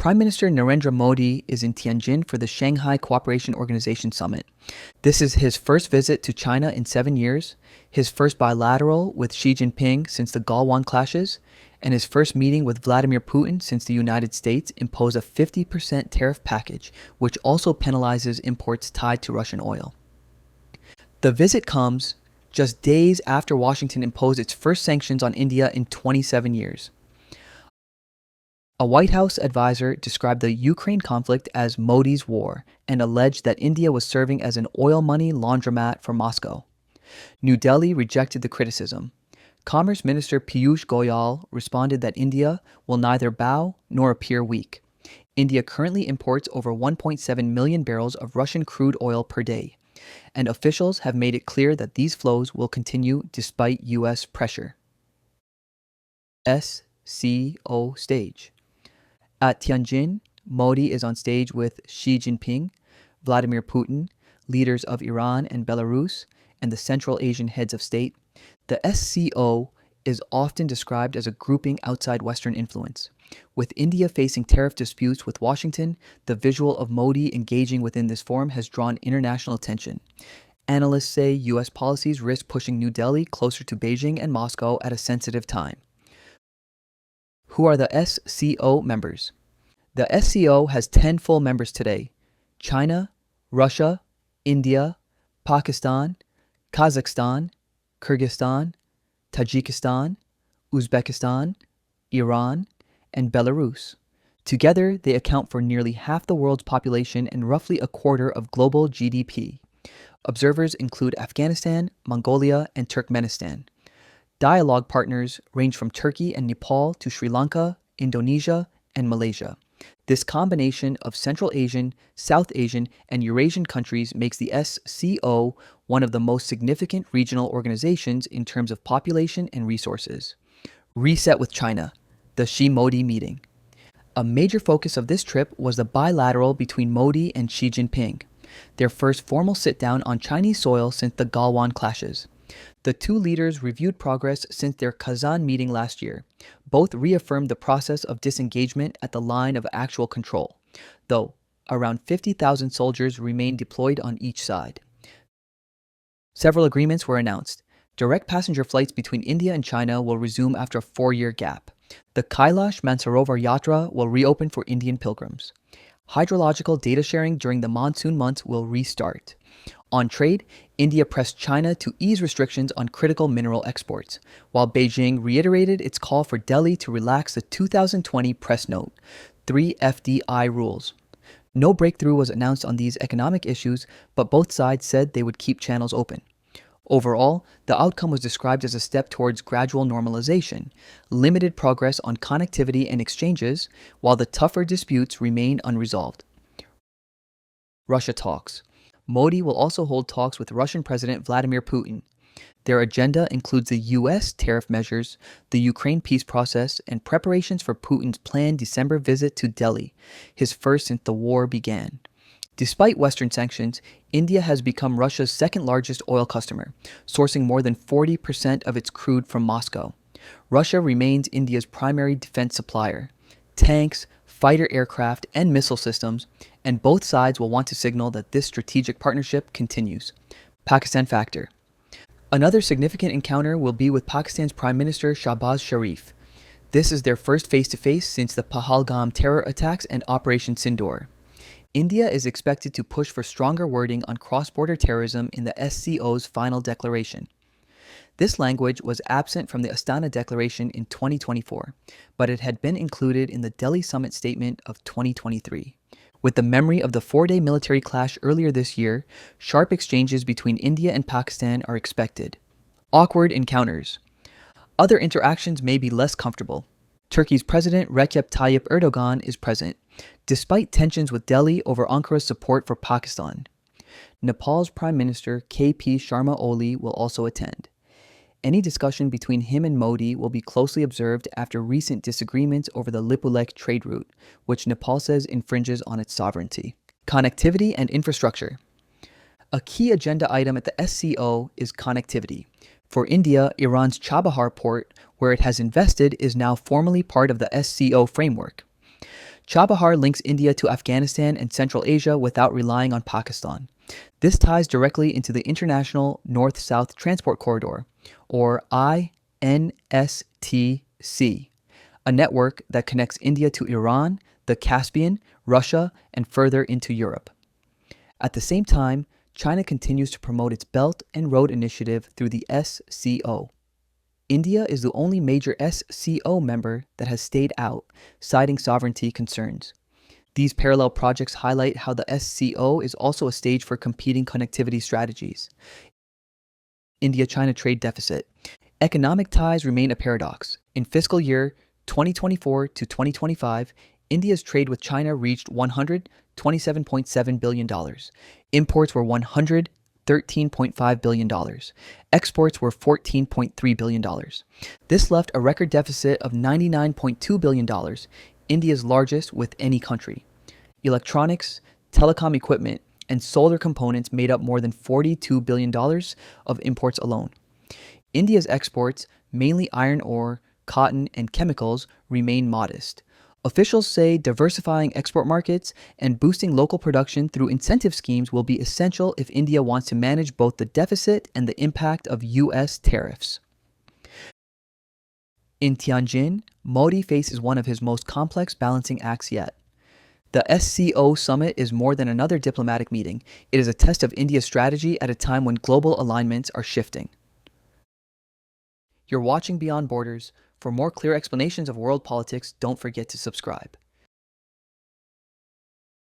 Prime Minister Narendra Modi is in Tianjin for the Shanghai Cooperation Organization Summit. This is his first visit to China in 7 years, his first bilateral with Xi Jinping since the Galwan clashes, and his first meeting with Vladimir Putin since the United States imposed a 50% tariff package, which also penalizes imports tied to Russian oil. The visit comes just days after Washington imposed its first sanctions on India in 27 years. A White House advisor described the Ukraine conflict as Modi's war and alleged that India was serving as an oil money laundromat for Moscow. New Delhi rejected the criticism. Commerce Minister Piyush Goyal responded that India will neither bow nor appear weak. India currently imports over 1.7 million barrels of Russian crude oil per day, and officials have made it clear that these flows will continue despite U.S. pressure. SCO stage. At Tianjin, Modi is on stage with Xi Jinping, Vladimir Putin, leaders of Iran and Belarus, and the Central Asian heads of state. The SCO is often described as a grouping outside Western influence. With India facing tariff disputes with Washington, the visual of Modi engaging within this forum has drawn international attention. Analysts say U.S. policies risk pushing New Delhi closer to Beijing and Moscow at a sensitive time. Who are the SCO members? The SCO has 10 full members today: China, Russia, India, Pakistan, Kazakhstan, Kyrgyzstan, Tajikistan, Uzbekistan, Iran, and Belarus. Together, they account for nearly half the world's population and roughly a quarter of global GDP. Observers include Afghanistan, Mongolia, and Turkmenistan. Dialogue partners range from Turkey and Nepal to Sri Lanka, Indonesia, and Malaysia. This combination of Central Asian, South Asian, and Eurasian countries makes the SCO one of the most significant regional organizations in terms of population and resources. Reset with China, the Xi-Modi meeting. A major focus of this trip was the bilateral between Modi and Xi Jinping, their first formal sit-down on Chinese soil since the Galwan clashes. The two leaders reviewed progress since their Kazan meeting last year. Both reaffirmed the process of disengagement at the line of actual control, though around 50,000 soldiers remain deployed on each side. Several agreements were announced. Direct passenger flights between India and China will resume after a 4-year gap. The Kailash Mansarovar Yatra will reopen for Indian pilgrims. Hydrological data sharing during the monsoon months will restart. On trade, India pressed China to ease restrictions on critical mineral exports, while Beijing reiterated its call for Delhi to relax the 2020 press note, 3 FDI rules. No breakthrough was announced on these economic issues, but both sides said they would keep channels open. Overall, the outcome was described as a step towards gradual normalization, limited progress on connectivity and exchanges, while the tougher disputes remain unresolved. Russia talks. Modi will also hold talks with Russian President Vladimir Putin. Their agenda includes the U.S. tariff measures, the Ukraine peace process, and preparations for Putin's planned December visit to Delhi, his first since the war began. Despite Western sanctions, India has become Russia's second largest oil customer, sourcing more than 40% of its crude from Moscow. Russia remains India's primary defense supplier. Tanks, fighter aircraft, and missile systems, and both sides will want to signal that this strategic partnership continues. Pakistan factor. Another significant encounter will be with Pakistan's Prime Minister Shahbaz Sharif. This is their first face-to-face since the Pahalgam terror attacks and Operation Sindoor. India is expected to push for stronger wording on cross-border terrorism in the SCO's final declaration. This language was absent from the Astana Declaration in 2024, but it had been included in the Delhi Summit Statement of 2023. With the memory of the 4-day military clash earlier this year, sharp exchanges between India and Pakistan are expected. Awkward encounters. Other interactions may be less comfortable. Turkey's President Recep Tayyip Erdogan is present, despite tensions with Delhi over Ankara's support for Pakistan. Nepal's Prime Minister KP Sharma Oli will also attend. Any discussion between him and Modi will be closely observed after recent disagreements over the Lipulekh trade route, which Nepal says infringes on its sovereignty. Connectivity and infrastructure. A key agenda item at the SCO is connectivity. For India, Iran's Chabahar port, where it has invested, is now formally part of the SCO framework. Chabahar links India to Afghanistan and Central Asia without relying on Pakistan. This ties directly into the International North-South Transport Corridor, or INSTC, a network that connects India to Iran, the Caspian, Russia, and further into Europe. At the same time, China continues to promote its Belt and Road Initiative through the SCO. India is the only major SCO member that has stayed out, citing sovereignty concerns. These parallel projects highlight how the SCO is also a stage for competing connectivity strategies. India-China trade deficit. Economic ties remain a paradox. In fiscal year 2024 to 2025, India's trade with China reached $127.7 billion. Imports were $113.5 billion. Exports were $14.3 billion. This left a record deficit of $99.2 billion, India's largest with any country. Electronics, telecom equipment, and solar components made up more than $42 billion of imports alone. India's exports, mainly iron ore, cotton, and chemicals, remain modest. Officials say diversifying export markets and boosting local production through incentive schemes will be essential if India wants to manage both the deficit and the impact of U.S. tariffs. In Tianjin, Modi faces one of his most complex balancing acts yet. The SCO summit is more than another diplomatic meeting. It is a test of India's strategy at a time when global alignments are shifting. You're watching Beyond Borders. For more clear explanations of world politics, don't forget to subscribe.